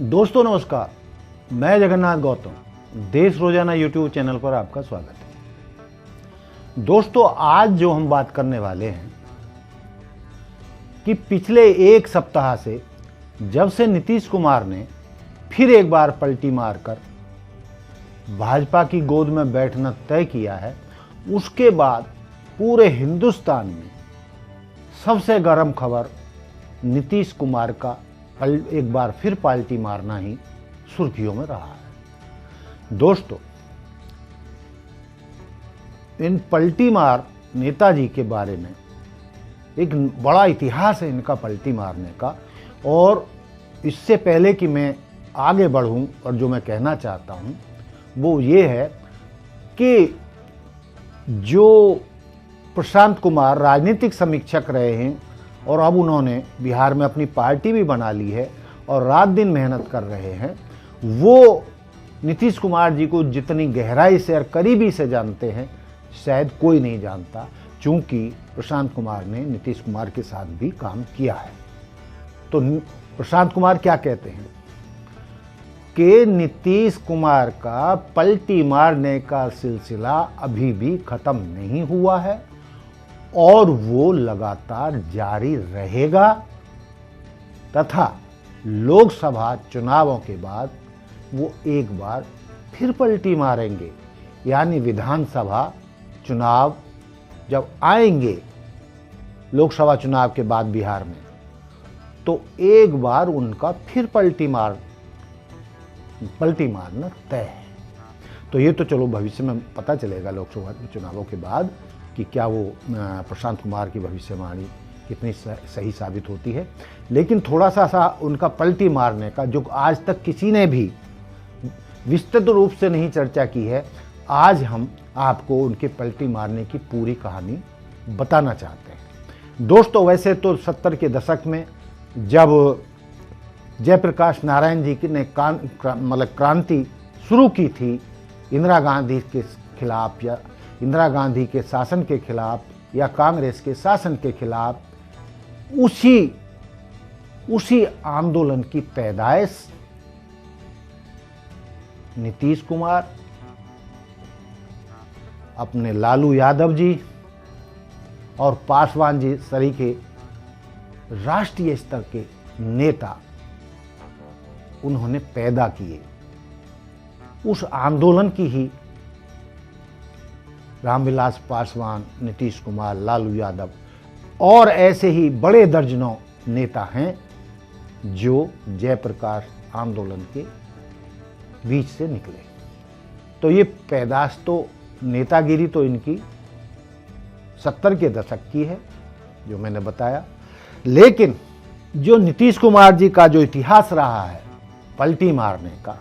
दोस्तों नमस्कार, मैं जगन्नाथ गौतम देश रोजाना यूट्यूब चैनल पर आपका स्वागत है। दोस्तों आज जो हम बात करने वाले हैं कि पिछले एक सप्ताह से जब से नीतीश कुमार ने फिर एक बार पलटी मारकर भाजपा की गोद में बैठना तय किया है, उसके बाद पूरे हिंदुस्तान में सबसे गर्म खबर नीतीश कुमार का एक बार फिर पाल्टी मारना ही सुर्खियों में रहा है। दोस्तों, इन पलटी मार नेताजी के बारे में एक बड़ा इतिहास है इनका पलटी मारने का। और इससे पहले कि मैं आगे बढ़ूं और जो मैं कहना चाहता हूं वो ये है कि जो प्रशांत कुमार राजनीतिक समीक्षक रहे हैं और अब उन्होंने बिहार में अपनी पार्टी भी बना ली है और रात दिन मेहनत कर रहे हैं, वो नीतीश कुमार जी को जितनी गहराई से और करीबी से जानते हैं शायद कोई नहीं जानता, क्योंकि प्रशांत कुमार ने नीतीश कुमार के साथ भी काम किया है। तो प्रशांत कुमार क्या कहते हैं कि नीतीश कुमार का पलटी मारने का सिलसिला अभी भी खत्म नहीं हुआ है और वो लगातार जारी रहेगा तथा लोकसभा चुनावों के बाद वो एक बार फिर पलटी मारेंगे। यानी विधानसभा चुनाव जब आएंगे लोकसभा चुनाव के बाद बिहार में, तो एक बार उनका फिर पलटी मारना तय है। तो ये तो चलो भविष्य में पता चलेगा लोकसभा चुनावों के बाद कि क्या वो प्रशांत कुमार की भविष्यवाणी कितनी सही साबित होती है। लेकिन थोड़ा सा उनका पलटी मारने का जो आज तक किसी ने भी विस्तृत रूप से नहीं चर्चा की है, आज हम आपको उनके पलटी मारने की पूरी कहानी बताना चाहते हैं। दोस्तों वैसे तो 70 के दशक में जब जयप्रकाश नारायण जी ने क्रांति शुरू की थी इंदिरा गांधी के खिलाफ या इंदिरा गांधी के शासन के खिलाफ या कांग्रेस के शासन के खिलाफ, उसी आंदोलन की पैदाइश नीतीश कुमार अपने लालू यादव जी और पासवान जी सरीखे राष्ट्रीय स्तर के नेता उन्होंने पैदा किए। उस आंदोलन की ही रामविलास पासवान, नीतीश कुमार, लालू यादव और ऐसे ही बड़े दर्जनों नेता हैं जो जयप्रकाश आंदोलन के बीच से निकले। तो ये पैदाश तो नेतागिरी तो इनकी 70 के दशक की है जो मैंने बताया। लेकिन जो नीतीश कुमार जी का जो इतिहास रहा है पलटी मारने का,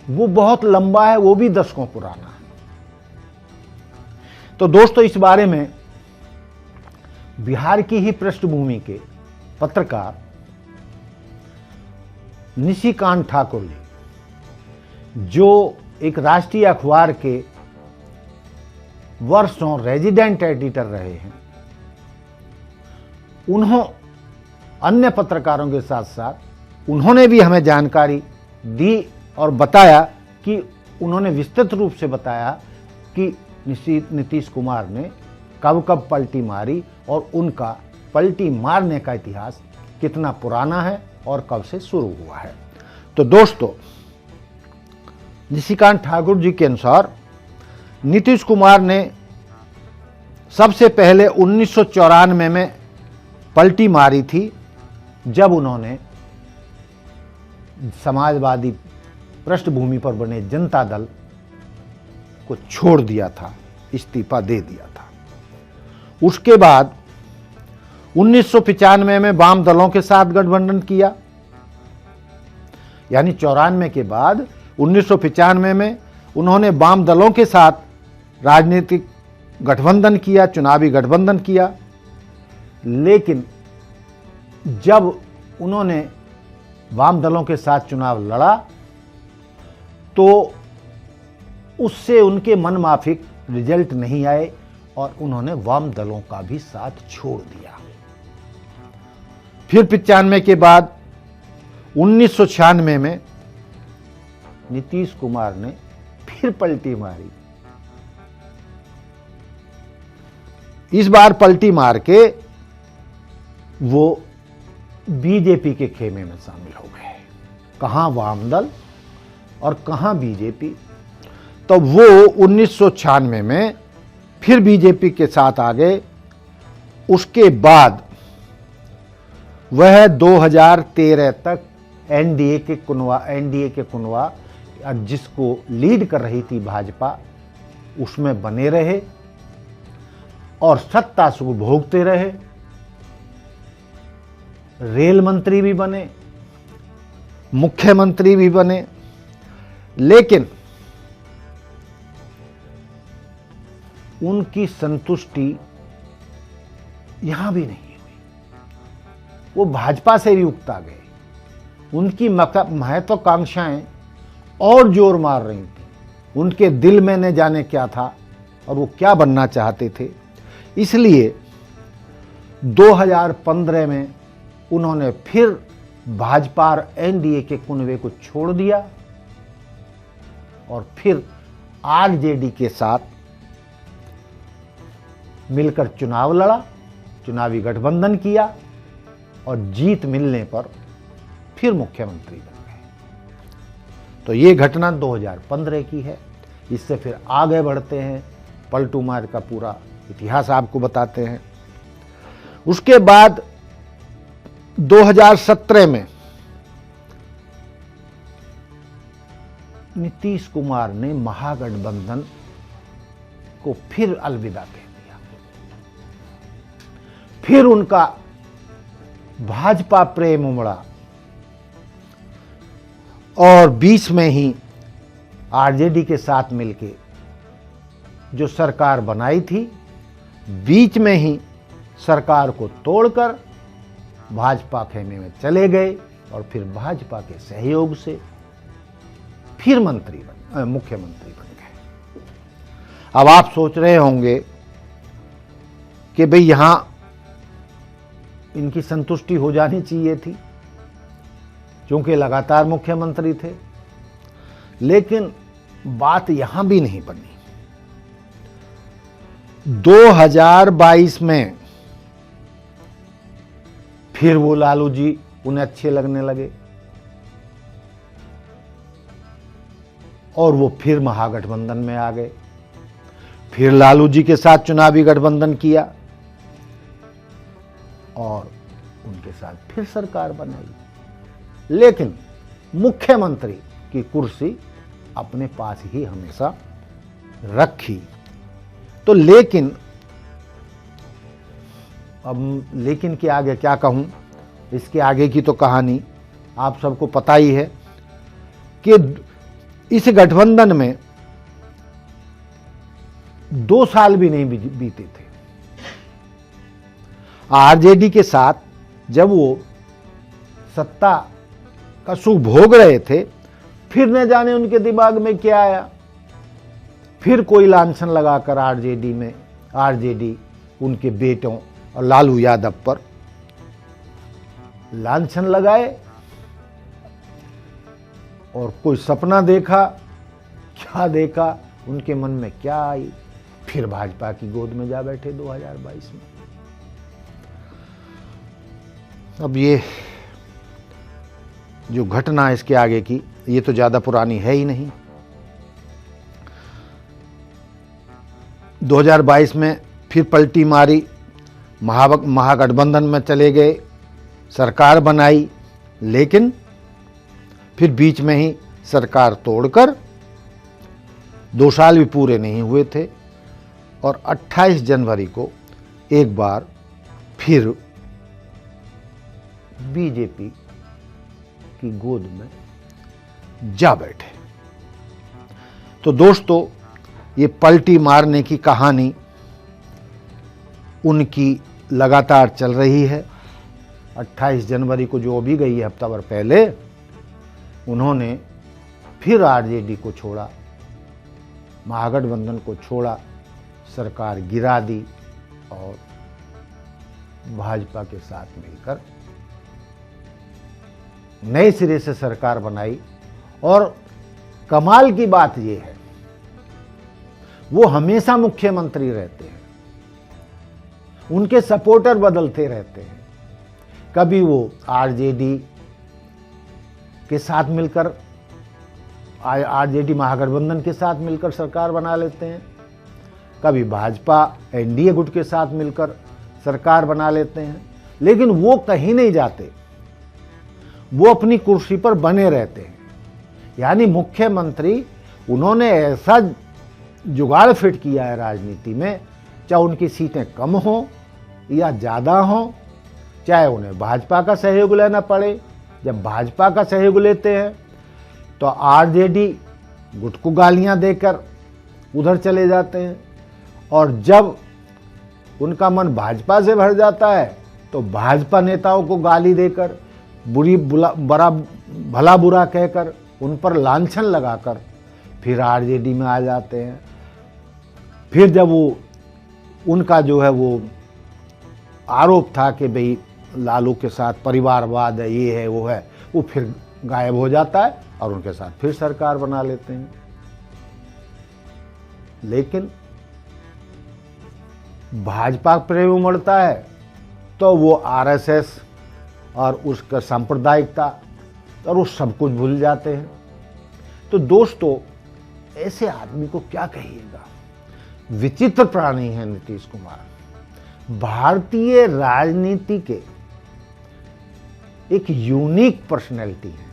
वो बहुत लंबा है, वो भी दशकों पुराना है। तो दोस्तों इस बारे में बिहार की ही पृष्ठभूमि के पत्रकार निशिकांत ठाकुर जी, जो एक राष्ट्रीय अखबार के वर्षों रेजिडेंट एडिटर रहे हैं, अन्य पत्रकारों के साथ साथ उन्होंने भी हमें जानकारी दी और बताया कि उन्होंने विस्तृत रूप से बताया कि नीतीश कुमार ने कब कब पलटी मारी और उनका पलटी मारने का इतिहास कितना पुराना है और कब से शुरू हुआ है। तो दोस्तों निशिकांत ठाकुर जी के अनुसार नीतीश कुमार ने सबसे पहले 1994 में पलटी मारी थी, जब उन्होंने समाजवादी पृष्ठभूमि पर बने जनता दल को छोड़ दिया था, इस्तीफा दे दिया था। उसके बाद 1995 में वाम दलों के साथ गठबंधन किया। यानी 94 के बाद 1995 में उन्होंने वाम दलों के साथ राजनीतिक गठबंधन किया, चुनावी गठबंधन किया। लेकिन जब उन्होंने वाम दलों के साथ चुनाव लड़ा तो उससे उनके मनमाफिक रिजल्ट नहीं आए और उन्होंने वाम दलों का भी साथ छोड़ दिया। फिर 95 के बाद 1996 में नीतीश कुमार ने फिर पलटी मारी। इस बार पलटी मार के वो बीजेपी के खेमे में शामिल हो गए। कहां वामदल और कहां बीजेपी। तो वो 1996 में फिर बीजेपी के साथ आ गए। उसके बाद वह 2013 तक एनडीए के कुनवा जिसको लीड कर रही थी भाजपा, उसमें बने रहे और सत्ता सुख भोगते रहे। रेल मंत्री भी बने, मुख्यमंत्री भी बने, लेकिन उनकी संतुष्टि यहां भी नहीं हुई। वो भाजपा से भी उकता गए। उनकी महत्वाकांक्षाएं और जोर मार रही थी। उनके दिल में न जाने क्या था और वो क्या बनना चाहते थे। इसलिए 2015 में उन्होंने फिर भाजपा और एनडीए के कुनवे को छोड़ दिया और फिर आरजेडी के साथ मिलकर चुनाव लड़ा, चुनावी गठबंधन किया और जीत मिलने पर फिर मुख्यमंत्री बन गए। तो ये घटना 2015 की है। इससे फिर आगे बढ़ते हैं, पलटू मार का पूरा इतिहास आपको बताते हैं। उसके बाद 2017 में नीतीश कुमार ने महागठबंधन को फिर अलविदा कह दिया। फिर उनका भाजपा प्रेम उमड़ा और बीच में ही आरजेडी के साथ मिलके जो सरकार बनाई थी, बीच में ही सरकार को तोड़कर भाजपा खेमे में चले गए और फिर भाजपा के सहयोग से फिर मुख्यमंत्री बन गए। अब आप सोच रहे होंगे कि भाई यहां इनकी संतुष्टि हो जानी चाहिए थी क्योंकि लगातार मुख्यमंत्री थे, लेकिन बात यहां भी नहीं बनी। 2022 में फिर वो लालू जी उन्हें अच्छे लगने लगे और वो फिर महागठबंधन में आ गए। फिर लालू जी के साथ चुनावी गठबंधन किया और उनके साथ फिर सरकार बनाई, लेकिन मुख्यमंत्री की कुर्सी अपने पास ही हमेशा रखी। तो लेकिन के आगे क्या कहूं, इसके आगे की तो कहानी आप सबको पता ही है कि इस गठबंधन में 2 साल भी नहीं बीते थे। आरजेडी के साथ जब वो सत्ता का सुख भोग रहे थे, फिर न जाने उनके दिमाग में क्या आया, फिर कोई लांछन लगाकर आरजेडी उनके बेटों और लालू यादव पर लांछन लगाए और कोई सपना देखा, क्या देखा, उनके मन में क्या आई, फिर भाजपा की गोद में जा बैठे 2022 में। अब ये जो घटना है इसके आगे की, ये तो ज्यादा पुरानी है ही नहीं। 2022 में फिर पलटी मारी, महागठबंधन में चले गए, सरकार बनाई, लेकिन फिर बीच में ही सरकार तोड़कर 2 साल भी पूरे नहीं हुए थे और 28 जनवरी को एक बार फिर बीजेपी की गोद में जा बैठे। तो दोस्तों, ये पलटी मारने की कहानी उनकी लगातार चल रही है। 28 जनवरी को जो अभी गई है, हफ्ता भर पहले, उन्होंने फिर आरजेडी को छोड़ा, महागठबंधन को छोड़ा, सरकार गिरा दी और भाजपा के साथ मिलकर नए सिरे से सरकार बनाई। और कमाल की बात यह है, वो हमेशा मुख्यमंत्री रहते हैं, उनके सपोर्टर बदलते रहते हैं। कभी वो आरजेडी के साथ मिलकर, आरजेडी महागठबंधन के साथ मिलकर सरकार बना लेते हैं, कभी भाजपा एनडीए गुट के साथ मिलकर सरकार बना लेते हैं, लेकिन वो कहीं नहीं जाते, वो अपनी कुर्सी पर बने रहते हैं। यानी मुख्यमंत्री, उन्होंने ऐसा जुगाड़ फिट किया है राजनीति में, चाहे उनकी सीटें कम हो या ज़्यादा हो, चाहे उन्हें भाजपा का सहयोग लेना पड़े। जब भाजपा का सहयोग लेते हैं तो आरजेडी गुट को गालियां देकर उधर चले जाते हैं, और जब उनका मन भाजपा से भर जाता है तो भाजपा नेताओं को गाली देकर, भला बुरा कहकर, उन पर लांछन लगाकर फिर आरजेडी में आ जाते हैं। फिर जब वो उनका जो है वो आरोप था कि भाई लालू के साथ परिवारवाद है, ये है वो है, वो फिर गायब हो जाता है और उनके साथ फिर सरकार बना लेते हैं। लेकिन भाजपा प्रेम उमड़ता है तो वो आरएसएस और उसका सांप्रदायिकता और वो सब कुछ भूल जाते हैं। तो दोस्तों, ऐसे आदमी को क्या कहिएगा, विचित्र प्राणी है नीतीश कुमार। भारतीय राजनीति के एक यूनिक पर्सनैलिटी है,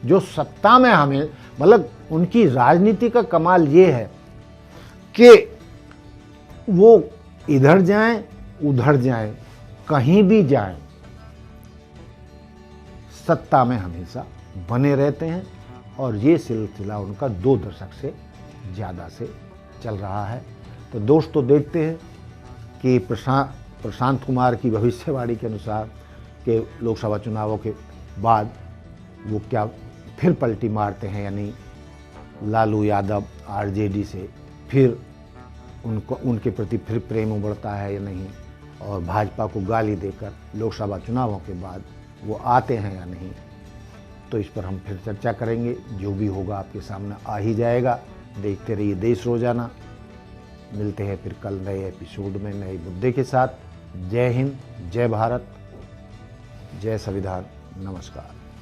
जो सत्ता में हमें, मतलब उनकी राजनीति का कमाल ये है कि वो इधर जाएं उधर जाएं, कहीं भी जाएं, सत्ता में हमेशा बने रहते हैं। और ये सिलसिला उनका 2 दशक से ज़्यादा से चल रहा है। तो दोस्तों, देखते हैं कि प्रशांत कुमार की भविष्यवाणी के अनुसार कि लोकसभा चुनावों के बाद वो क्या फिर पलटी मारते हैं, यानी लालू यादव आरजेडी से फिर उनके प्रति फिर प्रेम उमड़ता है या नहीं, और भाजपा को गाली देकर लोकसभा चुनावों के बाद वो आते हैं या नहीं। तो इस पर हम फिर चर्चा करेंगे। जो भी होगा आपके सामने आ ही जाएगा। देखते रहिए देश रोजाना। मिलते हैं फिर कल नए एपिसोड में नए मुद्दे के साथ। जय हिंद, जय भारत, जय संविधान, नमस्कार।